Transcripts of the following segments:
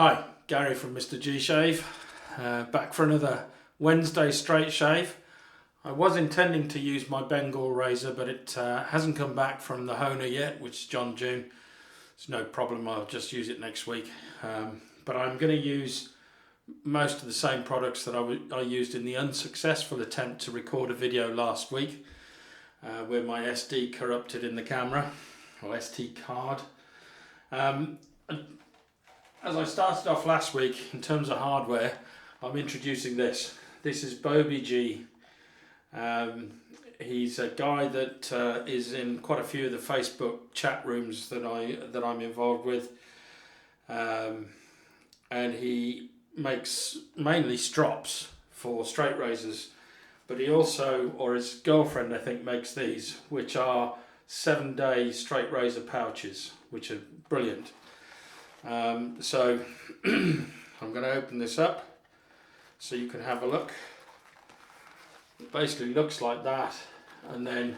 Hi, Gary from MrG Shave, back for another Wednesday straight shave. I was intending to use my Bengal razor, but it hasn't come back from the Hona yet, which is John June. It's no problem, I'll just use it next week. But I'm going to use most of the same products that I used in the unsuccessful attempt to record a video last week, where my SD corrupted in the camera, or SD card. As I started off last week, in terms of hardware, I'm introducing this. This is Bobby G. He's a guy that is in quite a few of the Facebook chat rooms that I'm involved with, and he makes mainly strops for straight razors, but he also, or his girlfriend I think, makes these, which are 7-day straight razor pouches, which are brilliant. So I'm going to open this up so you can have a look. It basically looks like that, and then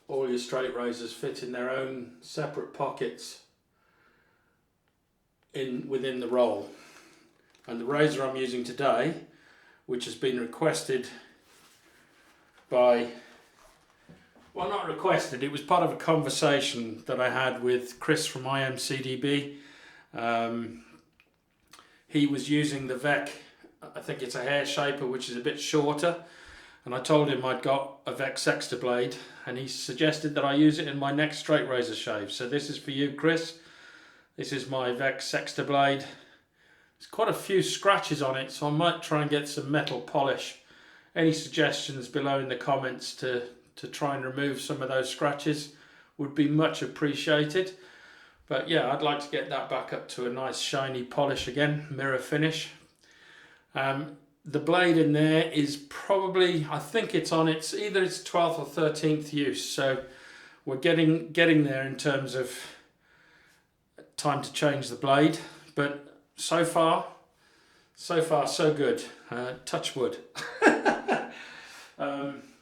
all your straight razors fit in their own separate pockets within the roll. And the razor I'm using today, which has been requested by, well, not requested, it was part of a conversation that I had with Chris from IAMCDB. He was using the Weck, I think it's a hair shaper, which is a bit shorter, and I told him I'd got a Weck Sextoblade, and he suggested that I use it in my next straight razor shave. So this is for you, Chris. This is my Weck Sextoblade. There's quite a few scratches on it, so I might try and get some metal polish. Any suggestions below in the comments to try and remove some of those scratches would be much appreciated. But yeah, I'd like to get that back up to a nice shiny polish again, mirror finish. The blade in there is probably, I think it's on either its 12th or 13th use, so we're getting there in terms of time to change the blade, but so far so good. Touch wood.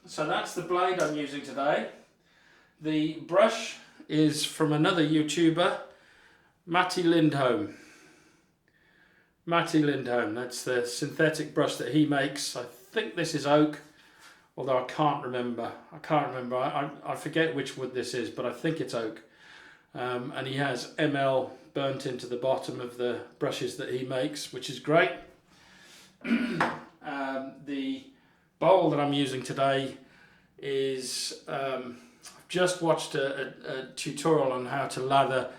So that's the blade I'm using today. The brush is from another YouTuber, Matti Lindholm. That's the synthetic brush that he makes. I think this is oak, although I can't remember. I forget which wood this is, but I think it's oak. And he has ML burnt into the bottom of the brushes that he makes, which is great. The bowl that I'm using today is, I've just watched a tutorial on how to lather.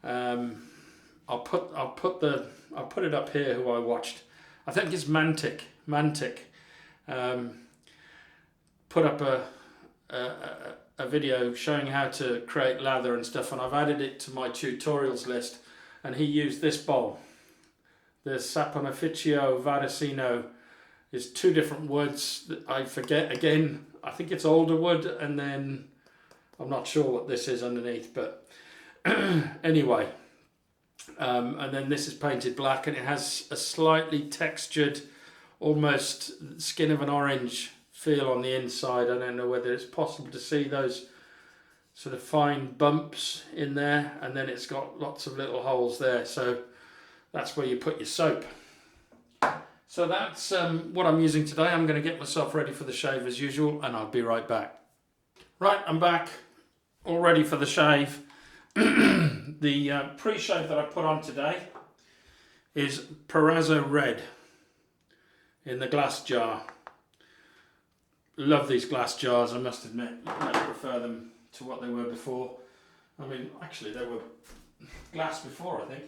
I'll put it up here, who I watched. I think it's Mantic. Put up a video showing how to create lather and stuff, and I've added it to my tutorials list, and he used this bowl. The Saponificio Varesino is two different woods that I forget again. I think it's alder wood, and then I'm not sure what this is underneath, but anyway. And then this is painted black, and it has a slightly textured, almost skin of an orange feel on the inside. I don't know whether it's possible to see those sort of fine bumps in there, and then it's got lots of little holes there, so that's where you put your soap. So that's what I'm using today. I'm going to get myself ready for the shave as usual, and I'll be right back. Right, I'm back, all ready for the shave. The pre-shave that I put on today is Proraso Red in the glass jar. Love these glass jars, I must admit. I prefer them to what they were before. I mean, actually they were glass before, I think.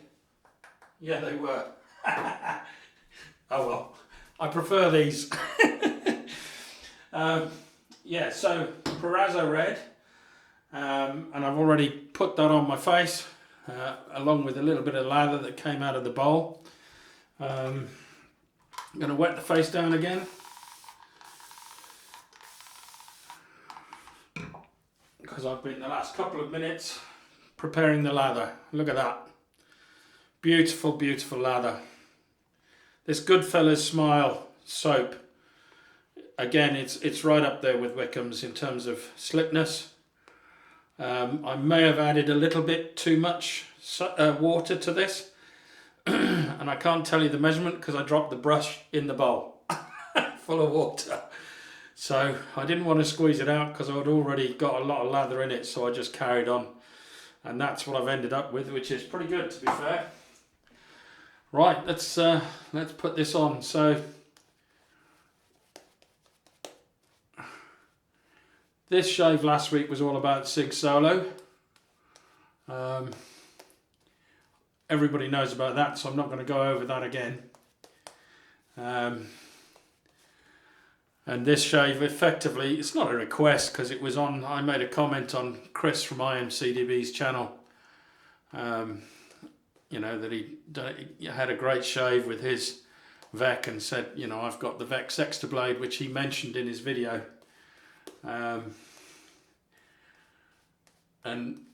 Yeah, they were. Oh well, I prefer these. Yeah, so Proraso Red, and I've already put that on my face, along with a little bit of lather that came out of the bowl. I'm going to wet the face down again, because I've been the last couple of minutes preparing the lather. Look at that. Beautiful, beautiful lather. This Goodfellas Smile soap, again, it's right up there with Wickham's in terms of slickness. I may have added a little bit too much water to this, And I can't tell you the measurement because I dropped the brush in the bowl full of water. So I didn't want to squeeze it out because I'd already got a lot of lather in it, so I just carried on. And that's what I've ended up with, which is pretty good, to be fair. Right, let's put this on. So this shave last week was all about Sig Solo. Everybody knows about that, so I'm not going to go over that again. And this shave, effectively, it's not a request because it was on, I made a comment on Chris from IAMCDB's channel. You know, that he had a great shave with his Weck and said, you know, I've got the Weck Sextoblade, which he mentioned in his video. And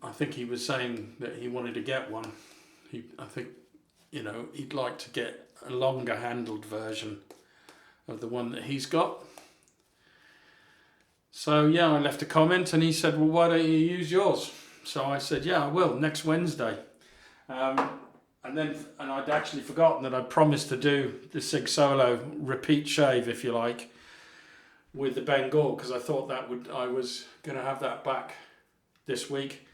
I think he was saying that he wanted to get one. I think, you know, he'd like to get a longer handled version of the one that he's got. So yeah, I left a comment and he said, well, why don't you use yours? So I said, yeah, I will next Wednesday. And I'd actually forgotten that I'd promised to do the Sig Solo repeat shave, if you like, with the Bengal, because I thought I was going to have that back this week.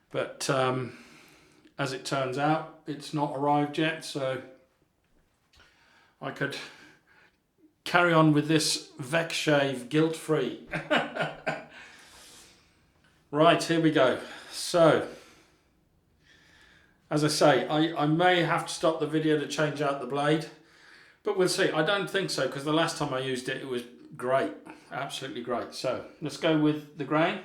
But as it turns out, it's not arrived yet, so I could carry on with this Weck shave guilt-free. Right, here we go. So, as I say, I may have to stop the video to change out the blade, but we'll see. I don't think so, because the last time I used it, it was great. Absolutely great. So, let's go with the grain.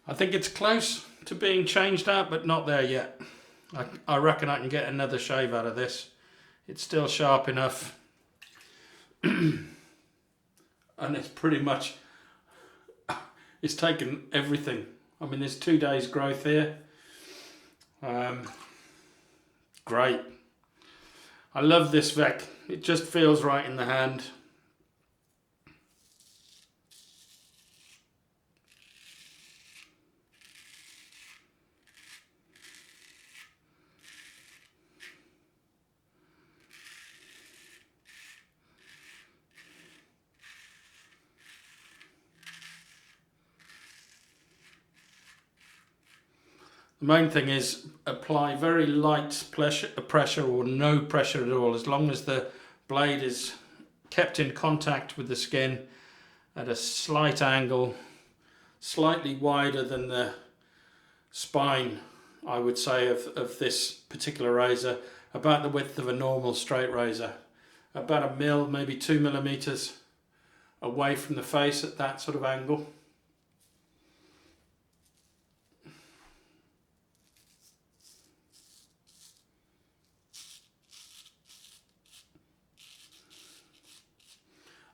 I think it's close to being changed out, but not there yet. I reckon I can get another shave out of this. It's still sharp enough. And it's pretty much, it's taken everything. I mean, there's 2 days growth here. Great. I love this Weck. It just feels right in the hand. The main thing is apply very light pressure or no pressure at all, as long as the blade is kept in contact with the skin at a slight angle, slightly wider than the spine, I would say, of this particular razor, about the width of a normal straight razor, about a mil, maybe 2 millimeters away from the face at that sort of angle.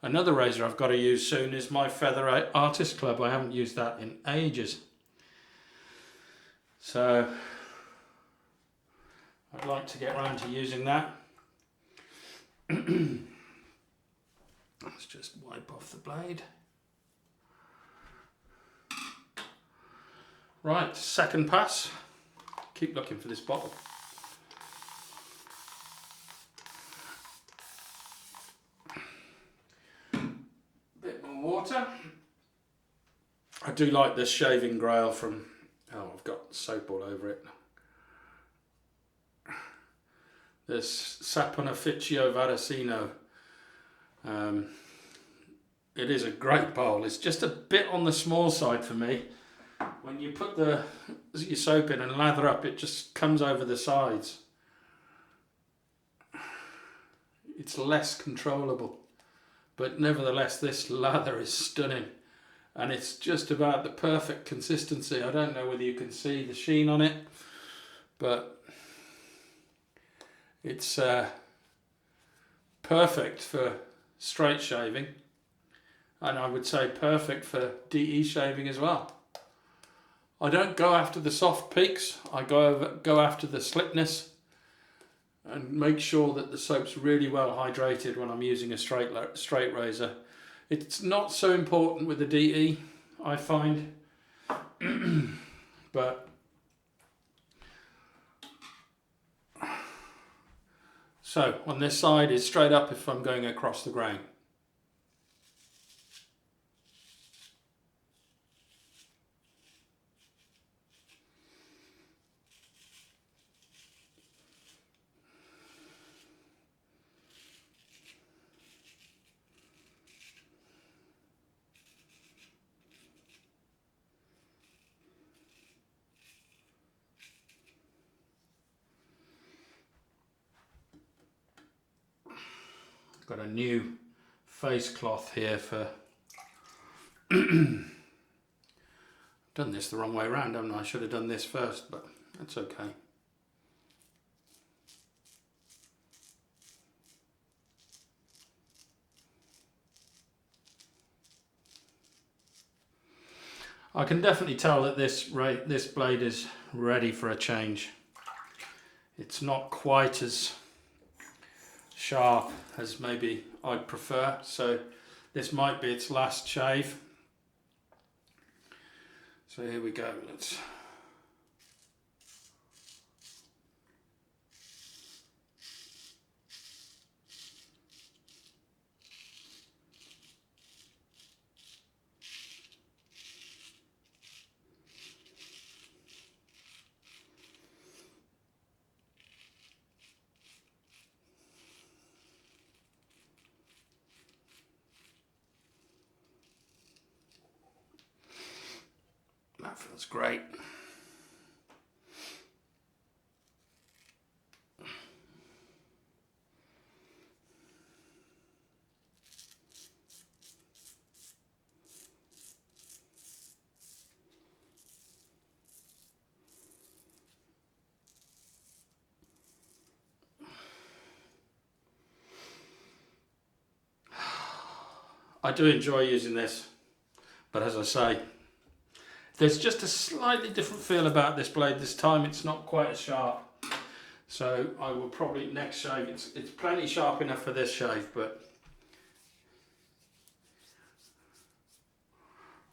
Another razor I've got to use soon is my Feather Artist Club. I haven't used that in ages. So I'd like to get around to using that. Let's just wipe off the blade. Right, second pass. Keep looking for this bottle. Water. I do like this shaving Grail from, oh, I've got soap all over it. This Saponificio Varesino. It is a great bowl. It's just a bit on the small side for me. When you put your soap in and lather up, it just comes over the sides. It's less controllable. But nevertheless, this lather is stunning, and it's just about the perfect consistency. I don't know whether you can see the sheen on it, but it's perfect for straight shaving, and I would say perfect for DE shaving as well. I don't go after the soft peaks, I go after the slickness, and make sure that the soap's really well hydrated when I'm using a straight razor. It's not so important with the DE, I find, but so on this side is straight up if I'm going across the grain. Got a new face cloth here for done this the wrong way around, haven't I? I should have done this first, but that's okay. I can definitely tell that this blade is ready for a change. It's not quite as sharp as maybe I'd prefer, so this might be its last shave. So here we go, let's that feels great. I do enjoy using this, but as I say, there's just a slightly different feel about this blade this time. It's not quite as sharp, so I will probably next shave. It's plenty sharp enough for this shave, but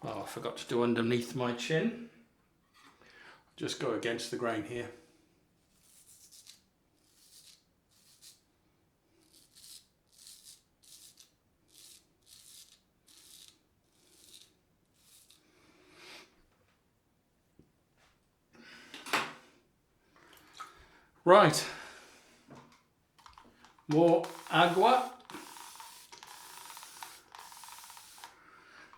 oh, I forgot to do underneath my chin. Just go against the grain here. Right, more agua.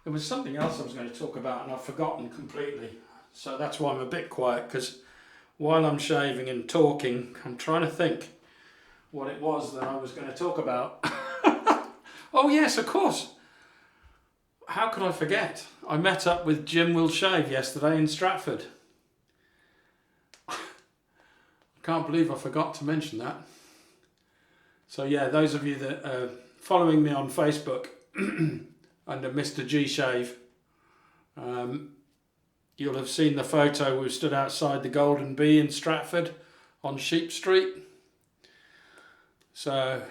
There was something else I was going to talk about and I've forgotten completely. So that's why I'm a bit quiet, because while I'm shaving and talking, I'm trying to think what it was that I was going to talk about. Oh yes, of course. How could I forget? I met up with Jim Will Shave yesterday in Stratford. Can't believe I forgot to mention that. So yeah, those of you that are following me on Facebook under MrG Shave, you'll have seen the photo. We stood outside the Golden Bee in Stratford on Sheep Street. So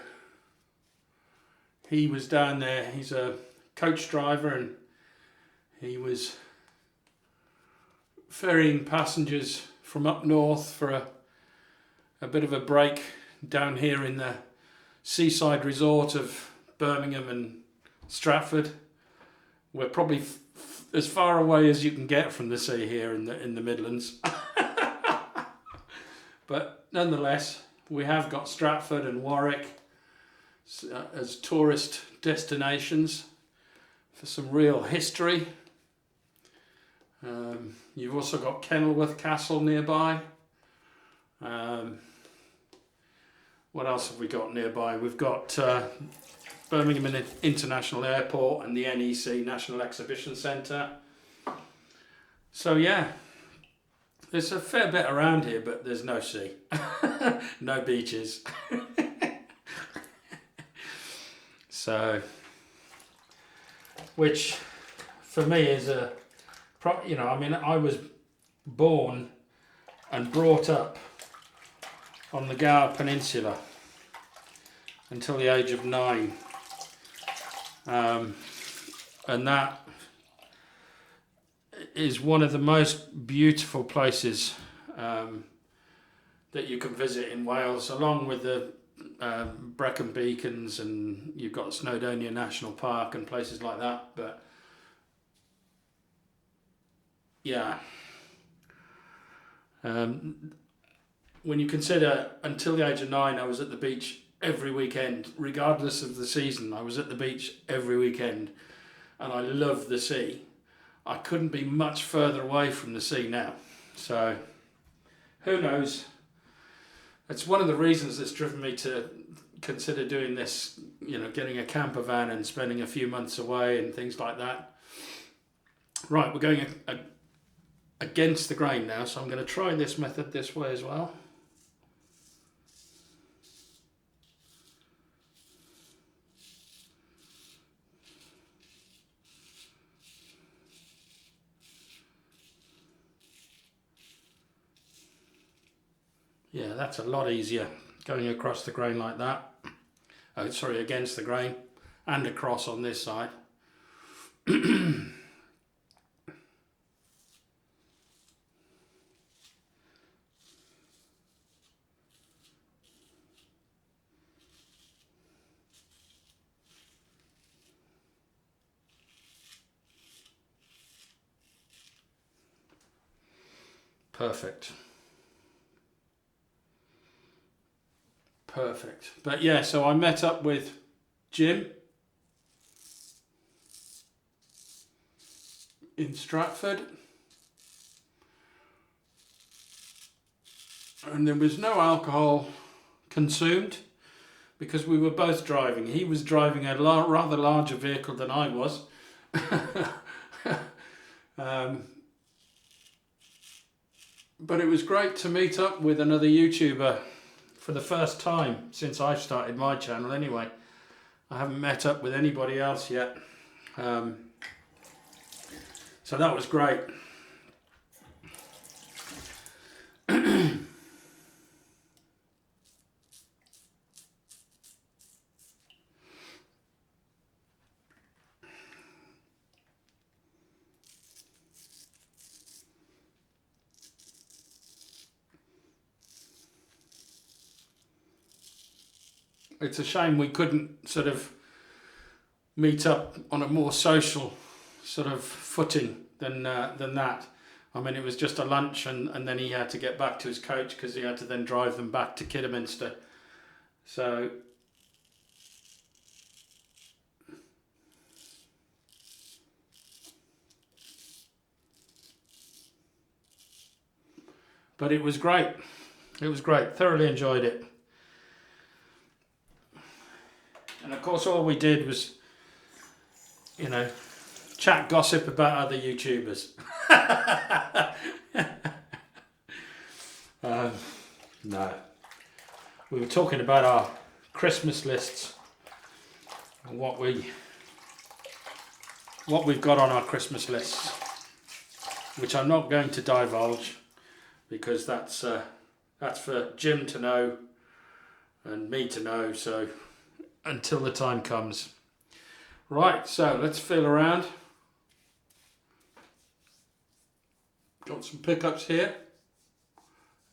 he was down there. He's a coach driver and he was ferrying passengers from up north for a bit of a break down here in the seaside resort of Birmingham and Stratford. We're probably as far away as you can get from the sea here in the Midlands. But nonetheless, we have got Stratford and Warwick as tourist destinations for some real history. You've also got Kenilworth Castle nearby. What else have we got nearby? We've got Birmingham International Airport and the NEC National Exhibition Centre. So yeah, there's a fair bit around here, but there's no sea, no beaches. So, which for me is a, you know, I mean, I was born and brought up on the Gower Peninsula until the age of 9, and that is one of the most beautiful places that you can visit in Wales, along with the Brecon Beacons, and you've got Snowdonia National Park and places like that. But yeah, when you consider until the age of 9 I was at the beach every weekend, regardless of the season. I was at the beach every weekend, and I love the sea. I couldn't be much further away from the sea now. So who knows? It's one of the reasons that's driven me to consider doing this, you know, getting a camper van and spending a few months away and things like that. Right, we're going against the grain now, so I'm going to try this method this way as well. Yeah, that's a lot easier, going across the grain like that. Oh, sorry, against the grain and across on this side. Perfect. Perfect. But yeah, so I met up with Jim in Stratford, and there was no alcohol consumed because we were both driving. He was driving a rather larger vehicle than I was. But it was great to meet up with another YouTuber for the first time since I've started my channel anyway. I haven't met up with anybody else yet. So that was great. It's a shame we couldn't sort of meet up on a more social sort of footing than that. I mean, it was just a lunch, and then he had to get back to his coach because he had to then drive them back to Kidderminster. So but it was great. It was great. Thoroughly enjoyed it. And of course, all we did was, you know, chat gossip about other YouTubers. No. We were talking about our Christmas lists and what we've got on our Christmas lists, which I'm not going to divulge because that's for Jim to know and me to know, so until the time comes. Right, so let's feel around. Got some pickups here,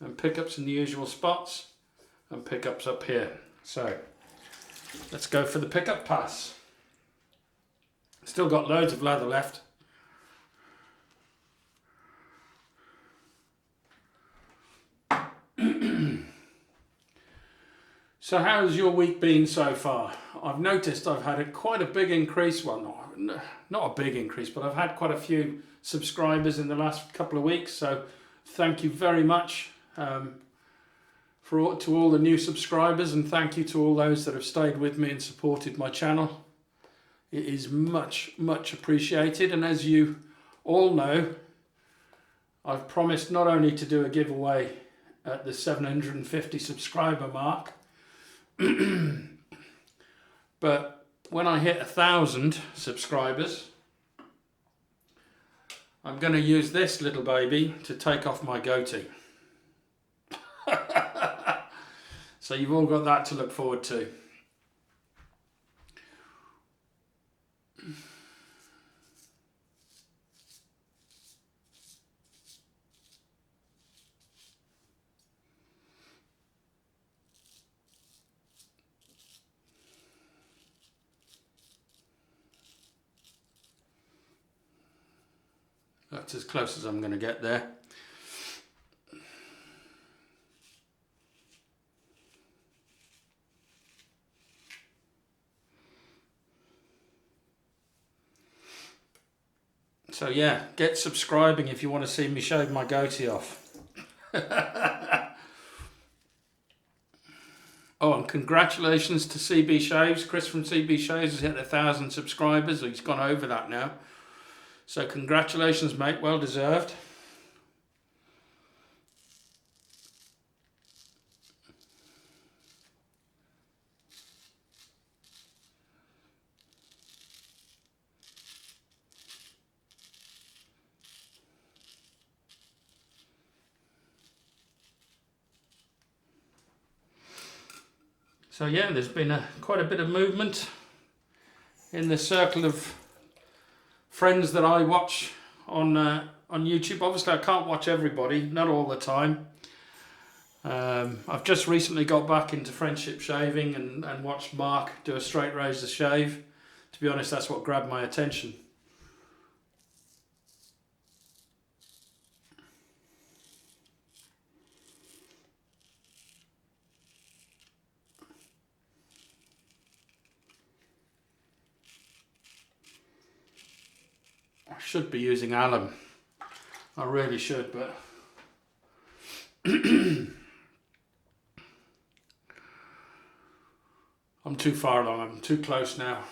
and pickups in the usual spots, and pickups up here. So let's go for the pickup pass. Still got loads of lather left. So how's your week been so far? I've noticed I've had quite a big increase, well not a big increase, but I've had quite a few subscribers in the last couple of weeks, so thank you very much to all the new subscribers, and thank you to all those that have stayed with me and supported my channel. It is much appreciated, and as you all know, I've promised not only to do a giveaway at the 750 subscriber mark, but when I hit 1,000 subscribers, I'm going to use this little baby to take off my goatee. So you've all got that to look forward to. That's as close as I'm going to get there. So yeah, get subscribing if you want to see me shave my goatee off. Oh, and congratulations to CB Shaves. Chris from CB Shaves has hit 1,000 subscribers. He's gone over that now. So congratulations, mate. Well deserved. So yeah, there's been quite a bit of movement in the circle of friends that I watch on YouTube. Obviously, I can't watch everybody, not all the time. I've just recently got back into friendship shaving and watched Mark do a straight razor shave. To be honest, that's what grabbed my attention. I should be using alum. I really should, but I'm too far along. I'm too close now.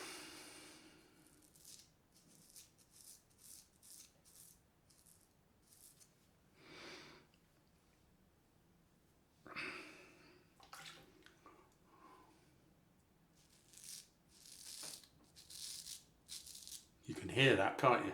You can hear that, can't you?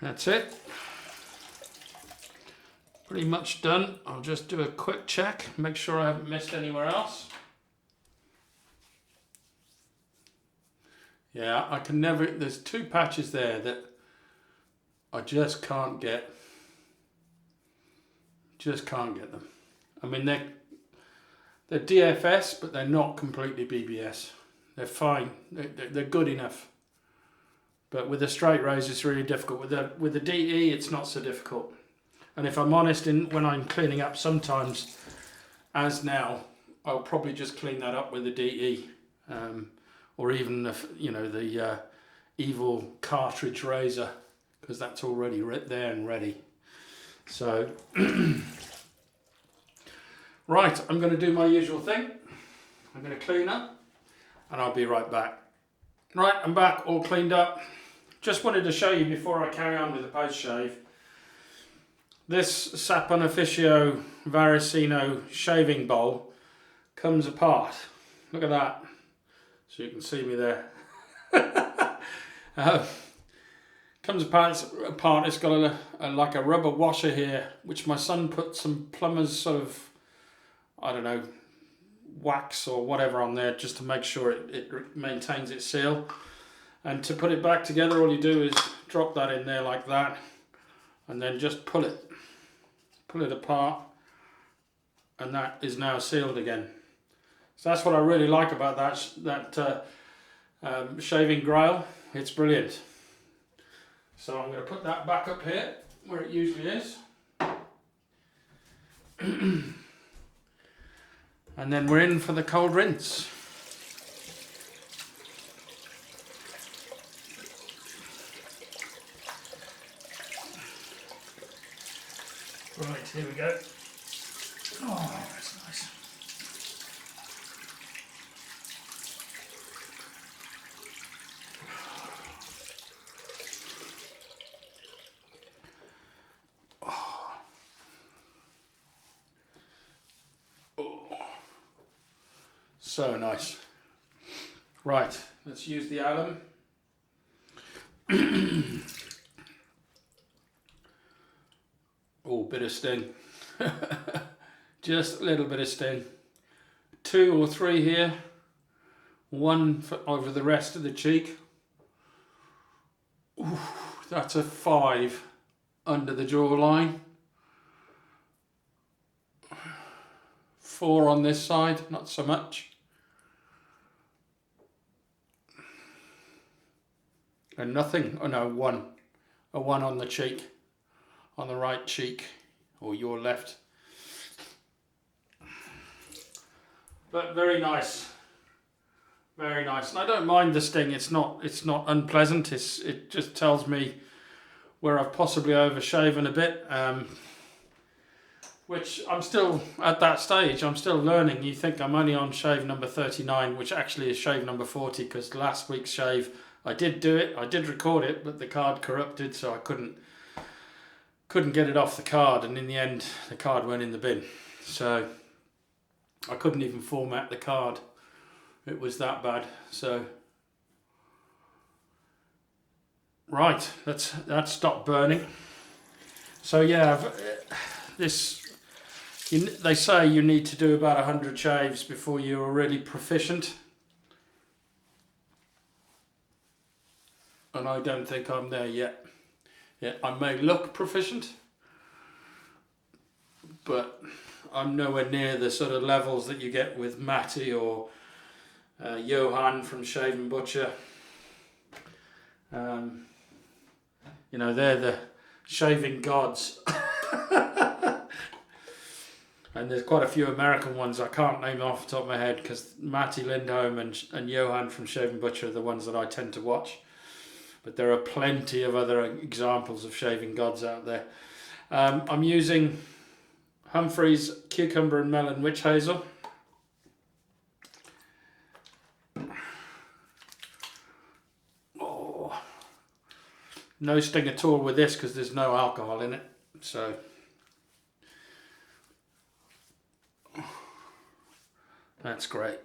That's it. Pretty much done. I'll just do a quick check, make sure I haven't missed anywhere else. Yeah, I can never, there's two patches there that I just can't get. Just can't get them. I mean, they're DFS, but they're not completely BBS. They're fine. They're good enough. But with a straight razor, it's really difficult. With the DE, it's not so difficult. And if I'm honest, when I'm cleaning up sometimes, as now, I'll probably just clean that up with the DE, or even the evil cartridge razor, because that's already there and ready. So, right, I'm going to do my usual thing. I'm going to clean up, and I'll be right back. Right, I'm back, all cleaned up. Just wanted to show you before I carry on with the post shave. This Saponificio Varesino shaving bowl comes apart. Look at that. So you can see me there. Comes apart. It's got like a rubber washer here, which my son put some plumber's sort of, I don't know, wax or whatever on there just to make sure it maintains its seal. And to put it back together, all you do is drop that in there like that, and then just pull it apart, and that is now sealed again. So that's what I really like about that shaving Grail. It's brilliant. So I'm going to put that back up here where it usually is. And then we're in for the cold rinse. Right, here we go. Oh, it's So nice. Right, let's use the alum. Oh, bit of sting. Just a little bit of sting. 2 or 3 here. 1 over the rest of the cheek. Ooh, that's a 5 under the jawline. 4 on this side, not so much. And nothing, oh no, 1. A 1 on the cheek, on the right cheek, or your left. But very nice. Very nice. And I don't mind the sting, it's not unpleasant, it just tells me where I've possibly overshaven a bit. Which I'm still at that stage, I'm still learning. You think I'm only on shave number 39, which actually is shave number 40, because last week's shave, I did do it, I did record it, but the card corrupted, so I couldn't get it off the card, and in the end, the card went in the bin. So I couldn't even format the card. It was that bad. So right, that stopped burning. So yeah, they say you need to do about 100 shaves before you're really proficient. And I don't think I'm there yet. Yeah, I may look proficient, but I'm nowhere near the sort of levels that you get with Matti or Johan from Shave&Butcher. You know, they're the shaving gods. And there's quite a few American ones I can't name off the top of my head, because Matti, Lindholm and Johan from Shave&Butcher are the ones that I tend to watch. But there are plenty of other examples of shaving gods out there. I'm using Humphreys Cucumber and Melon Witch Hazel. Oh, no sting at all with this because there's no alcohol in it. So that's great.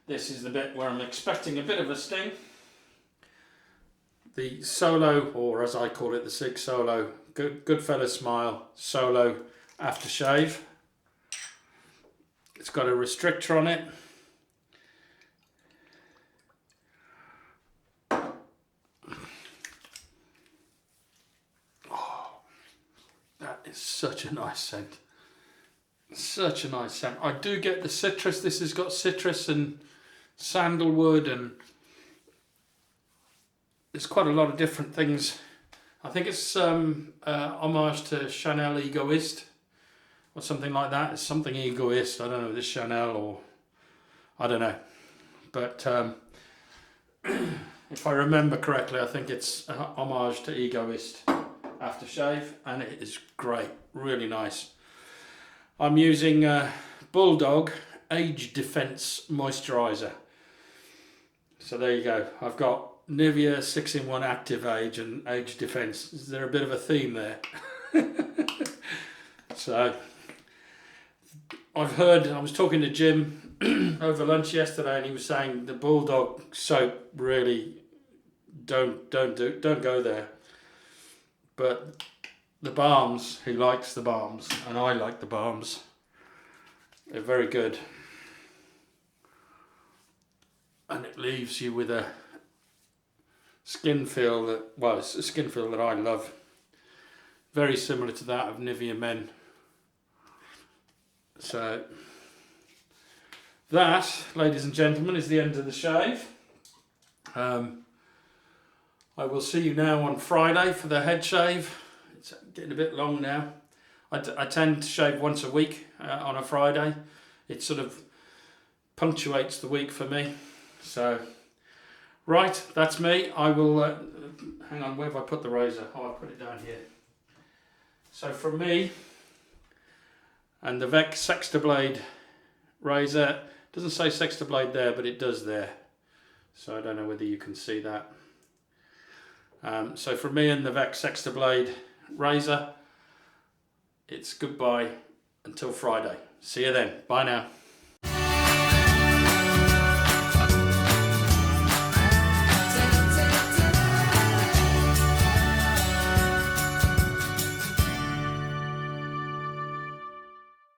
This is the bit where I'm expecting a bit of a sting. The Solo, or as I call it, the Sig Solo, Goodfellas Smile Solo Aftershave. It's got a restrictor on it. Oh, that is such a nice scent. Such a nice scent. I do get the citrus. This has got citrus and sandalwood, and there's quite a lot of different things. I think it's homage to Chanel Egoist or something like that. It's something Egoist. I don't know if it's Chanel or I don't know. But if I remember correctly, I think it's a homage to Egoist aftershave, and it is great, really nice. I'm using Bulldog Age Defense Moisturizer. So there you go. I've got Nivea 6-in-1 Active Age and Age Defense. Is there a bit of a theme there? So I've heard, I was talking to Jim over lunch yesterday, and he was saying the Bulldog soap really don't go there. But the balms, he likes the balms, and I like the balms. They're very good. And it leaves you with a skin feel that, well, it's a skin feel that I love. Very similar to that of Nivea Men. So that, ladies and gentlemen, is the end of the shave. I will see you now on Friday for the head shave. It's getting a bit long now. I tend to shave once a week on a Friday. It sort of punctuates the week for me. So, right, that's me. I will, hang on, where have I put the razor? Oh, I put it down here. So from me, and the Weck Sextoblade razor, doesn't say Sextoblade there, but it does there. So I don't know whether you can see that. So from me and the Weck Sextoblade razor, it's goodbye until Friday. See you then. Bye now.